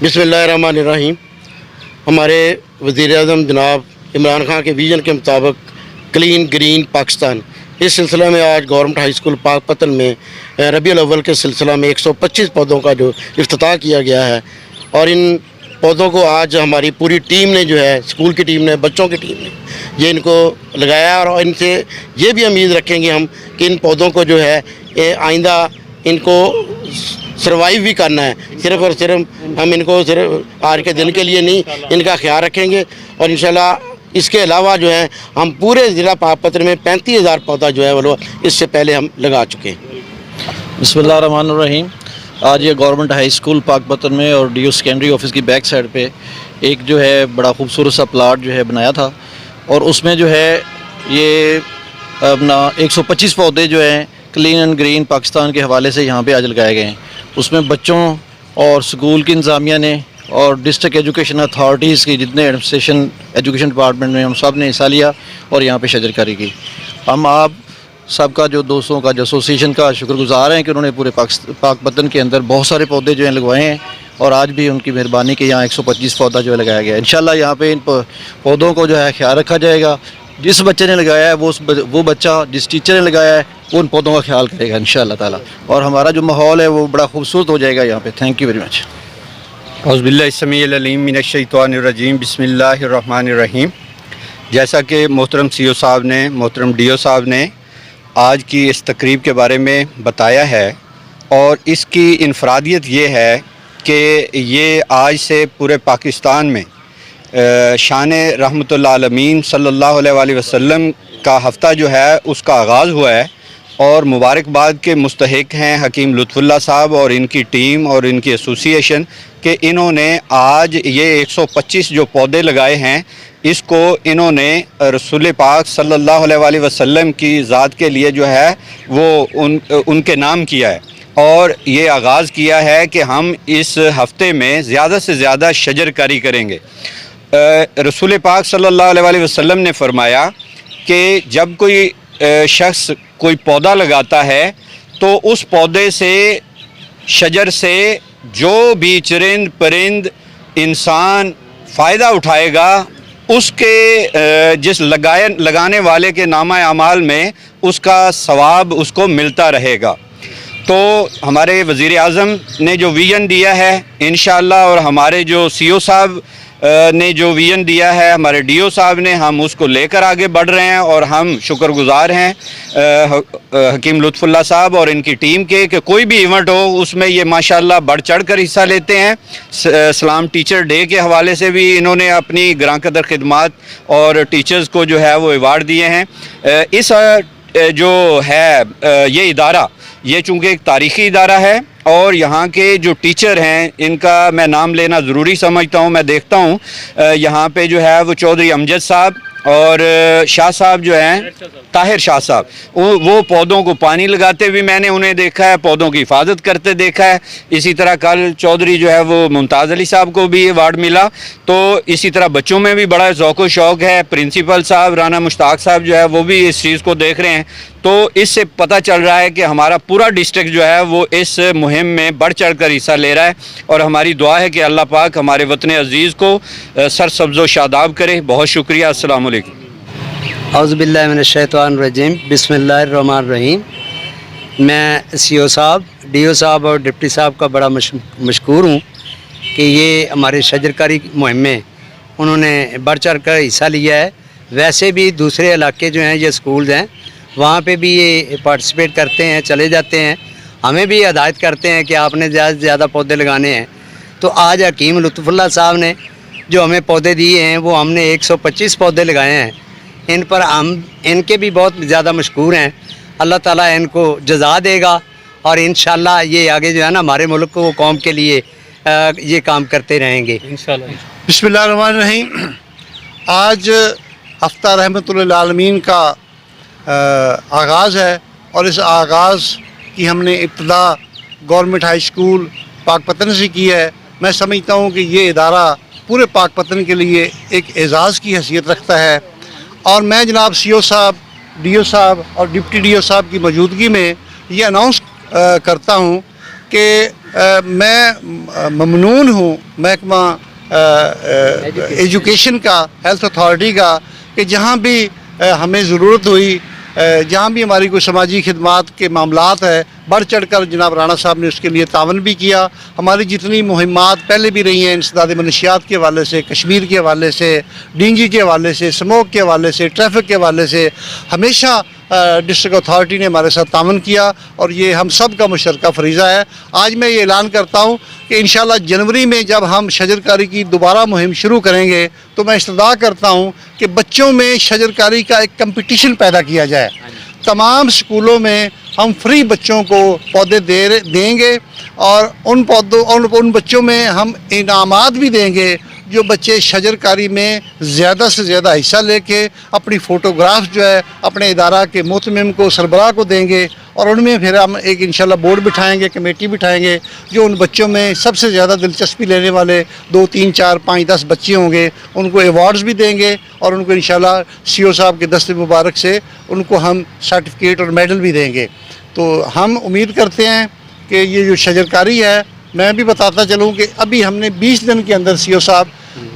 बिस्मिल्लाहिर्रहमानिर्रहीम। हमारे वज़ीर-ए-आज़म जनाब इमरान खान के विज़न के मुताबिक क्लीन ग्रीन पाकिस्तान, इस सिलसिले में आज गवर्नमेंट हाई स्कूल पाकपतन में रबीउल अव्वल के सिलसिला में 125 पौधों का जो इफ्तिताह किया गया है और इन पौधों को आज हमारी पूरी टीम ने जो है, स्कूल की टीम ने, बच्चों की टीम ने ये इनको लगाया और इनसे ये भी उम्मीद रखेंगे हम कि इन पौधों को जो है आइंदा इनको सर्वाइव भी करना है। सिर्फ़ और सिर्फ हम इनको सिर्फ आज के दिन के लिए नहीं, इनका ख्याल रखेंगे और इंशाल्लाह इसके अलावा जो है हम पूरे ज़िला पाकपतन में 35,000 पौधा जो है वो इससे पहले हम लगा चुके हैं। बिस्मिल्लाहिर्रहमानिर्रहीम। आज ये गवर्नमेंट हाई स्कूल पाकपतन में और डीओ सेकेंडरी ऑफिस की बैक साइड पे एक जो है बड़ा खूबसूरत सा प्लाट जो है बनाया था और उसमें जो है ये अपना 125 पौधे जो हैं क्लीन एंड ग्रीन पाकिस्तान के हवाले से यहाँ पे आज लगाए गए हैं। उसमें बच्चों और स्कूल की इंतज़ामिया ने और डिस्ट्रिक्ट एजुकेशन अथॉरिटीज़ की जितने एडमिनिस्ट्रेशन एजुकेशन डिपार्टमेंट में हम सब ने हिस्सा लिया और यहाँ पे शजरकारी की। हम आप सबका जो दोस्तों का जो एसोसिएशन का शुक्रगुजार हैं कि उन्होंने पूरे पाकपतन के अंदर बहुत सारे पौधे जो हैं लगवाए हैं और आज भी उनकी मेहरबानी के यहाँ 125 पौधा जो है लगाया गया है। इंशाल्लाह यहाँ पे इन पौधों को जो है ख्याल रखा जाएगा। जिस बच्चे ने लगाया है वो बच्चा जिस टीचर ने लगाया है वो उन पौधों का ख्याल करेगा इंशाल्लाह ताला और हमारा जो माहौल है वो बड़ा खूबसूरत हो जाएगा यहाँ पे। Thank you very much. औज़ुबिल्लाहिस्समीइल अलीम मिनश्शैतानिर्रजीम बिस्मिल्लाहिर्रहमानिर्रहीम। जैसा कि मोहतरम सीओ साहब ने, मोहतरम डीओ साहब ने आज की इस तकरीब के बारे में बताया है और इसकी इनफरादियत ये है कि ये आज से पूरे पाकिस्तान में शान रहमतुल आलमीन सल्लल्लाहु अलैहि वसल्लम का हफ़्ता जो है उसका आगाज़ हुआ है और मुबारकबाद के मुस्तहिक हैं हकीम लुत्फ़ुल्लाह साहब और इनकी टीम और इनकी एसोसिएशन कि इन्होंने आज ये 125 जो पौधे लगाए हैं इसको इन्होंने रसूल पाक सल्लल्लाहु अलैहि वसल्लम की ज़ात के लिए जो है वो उनके नाम किया है और ये आगाज़ किया है कि हम इस हफ़्ते में ज़्यादा से ज़्यादा शजरकारी करेंगे। रसूल पाक सल्लल्लाहु अलैहि वसल्लम ने फरमाया कि जब कोई शख्स कोई पौधा लगाता है तो उस पौधे से, शजर से जो भी चरिंद परिंद इंसान फ़ायदा उठाएगा उसके जिस लगाने वाले के नामा अमाल में उसका सवाब उसको मिलता रहेगा। तो हमारे वज़ीर आज़म ने जो विज़न दिया है इंशाअल्लाह और हमारे जो सीओ साहब ने जो विज़न दिया है, हमारे डीओ साहब ने, हम उसको लेकर आगे बढ़ रहे हैं और हम शुक्रगुजार हैं हकीम लुत्फ़ुल्लाह साहब और इनकी टीम के कि कोई भी इवेंट हो उसमें ये माशाल्लाह बढ़ चढ़ कर हिस्सा लेते हैं। सलाम टीचर डे के हवाले से भी इन्होंने अपनी ग्रां कदर खिदमात और टीचर्स को जो है वो अवार्ड दिए हैं। इस जो है ये इदारा, ये चूँकि एक तारीख़ी इदारा है और यहाँ के जो टीचर हैं इनका मैं नाम लेना ज़रूरी समझता हूँ। मैं देखता हूँ यहाँ पे जो है वो चौधरी अमजद साहब और शाह साहब जो हैं, ताहिर शाह साहब, वो पौधों को पानी लगाते भी मैंने उन्हें देखा है, पौधों की हिफाजत करते देखा है। इसी तरह कल चौधरी जो है वो मुमताज़ अली साहब को भी अवार्ड मिला। तो इसी तरह बच्चों में भी बड़ा ज़ौक़ शौक़ है। प्रिंसिपल साहब राना मुश्ताक साहब जो है वो भी इस चीज़ को देख रहे हैं। तो इससे पता चल रहा है कि हमारा पूरा डिस्ट्रिक्ट जो है वो इस मुहिम में बढ़ चढ़ कर हिस्सा ले रहा है और हमारी दुआ है कि अल्लाह पाक हमारे वतन अज़ीज़ को सरसब्ज़ व शादाब करे। बहुत शुक्रिया। अस्सलाम वालेकुम। औज़ुबिल्लाहि मिनश्शैतानिर्रजीम बिस्मिल्लाहिर्रहमानिर्रहीम। मैं सीओ साहब, डीओ साहब और डिप्टी साहब का बड़ा मशकूर हूँ कि ये हमारे शजरकारी मुहिम में उन्होंने बढ़ चढ़ कर हिस्सा लिया है। वैसे भी दूसरे इलाके जो हैं ये स्कूल्स हैं वहाँ पे भी ये पार्टिसिपेट करते हैं, चले जाते हैं, हमें भी हिदायत करते हैं कि आपने ज़्यादा से ज़्यादा पौधे लगाने हैं। तो आज हकीम लुत्फ़ुल्लाह साहब ने जो हमें पौधे दिए हैं वो हमने 125 पौधे लगाए हैं। इन पर हम इनके भी बहुत ज़्यादा मशकूर हैं। अल्लाह ताला इनको जज़ा देगा और इंशाअल्लाह ये आगे जो है ना हमारे मुल्क को, कौम के लिए ये काम करते रहेंगे इंशाअल्लाह। बिस्मिल्लाहिर्रहमानिर्रहीम। आज हफ्ता रहमतुल आलमीन का आगाज़ है और इस आगाज़ की हमने इब्तिदा गवर्नमेंट हाई स्कूल पाकपतन से की है। मैं समझता हूँ कि ये इदारा पूरे पाकपतन के लिए एक एज़ाज़ की हैसियत रखता है और मैं जनाब सीओ साहब, डीओ साहब और डिप्टी डीओ साहब की मौजूदगी में ये अनाउंस करता हूँ कि میں ممنون ہوں محکمہ ایجوکیشن کا، ہیلتھ اتھارٹی کا، کہ جہاں بھی ہمیں ضرورت ہوئی، جہاں بھی ہماری کوئی سماجی خدمات کے معاملات ہے، بڑھ چڑھ کر جناب رانا صاحب نے اس کے لیے تعاون بھی کیا. ہماری جتنی مہمات پہلے بھی رہی ہیں انسداد منشیات کے حوالے سے، کشمیر کے حوالے سے، ڈینگی کے حوالے سے، اسموک کے حوالے سے، ٹریفک کے حوالے سے، ہمیشہ ڈسٹرکٹ اتھارٹی نے ہمارے ساتھ تعاون کیا، اور یہ ہم سب کا مشترکہ فریضہ ہے. آج میں یہ اعلان کرتا ہوں کہ انشاءاللہ جنوری میں جب ہم شجرکاری کی دوبارہ مہم شروع کریں گے تو میں استدعا کرتا ہوں کہ بچوں میں شجرکاری کا ایک کمپٹیشن پیدا کیا جائے. تمام سکولوں میں ہم فری بچوں کو پودے دیں گے، اور ان بچوں میں ہم انعامات بھی دیں گے جو بچے شجرکاری میں زیادہ سے زیادہ حصہ لے کے اپنی فوٹوگراف جو ہے اپنے ادارہ کے محتمم کو، سربراہ کو دیں گے، اور ان میں پھر ہم ایک انشاءاللہ بورڈ بٹھائیں گے، کمیٹی بٹھائیں گے، جو ان بچوں میں سب سے زیادہ دلچسپی لینے والے 2 3 4 5 10 بچے ہوں گے، ان کو ایوارڈز بھی دیں گے، اور ان کو انشاءاللہ سی او صاحب کے دست مبارک سے ان کو ہم سرٹیفکیٹ اور میڈل بھی دیں گے. تو ہم امید کرتے ہیں کہ یہ جو شجرکاری ہے، میں بھی بتاتا چلوں کہ ابھی ہم نے 20 دن کے اندر سی او صاحب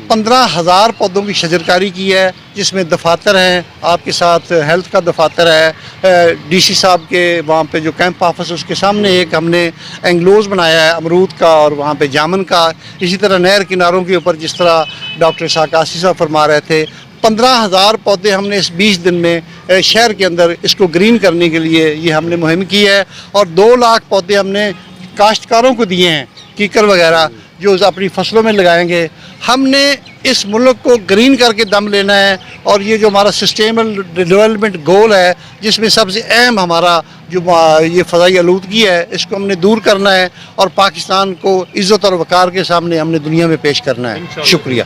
15,000 پودوں کی شجرکاری کی ہے، جس میں دفاتر ہیں، آپ کے ساتھ ہیلتھ کا دفاتر ہے، ڈی سی صاحب کے وہاں پہ جو کیمپ آفس اس کے سامنے ایک ہم نے اینگلوز بنایا ہے امرود کا، اور وہاں پہ جامن کا. اسی طرح نہر کناروں کے اوپر جس طرح ڈاکٹر ساکاسی صاحب فرما رہے تھے، 15,000 پودے ہم نے اس 20 دن میں شہر کے اندر اس کو گرین کرنے کے لیے یہ ہم نے مہم کی ہے. اور 2 لاکھ پودے ہم نے کاشتکاروں کو دیے ہیں، کیکر وغیرہ، جو اپنی فصلوں میں لگائیں گے. ہم نے اس ملک کو گرین کر کے دم لینا ہے، اور یہ جو ہمارا سسٹینیبل ڈیولپمنٹ گول ہے، جس میں سب سے اہم ہمارا جو یہ فضائی آلودگی ہے، اس کو ہم نے دور کرنا ہے، اور پاکستان کو عزت اور وقار کے سامنے ہم نے دنیا میں پیش کرنا ہے. شکریہ.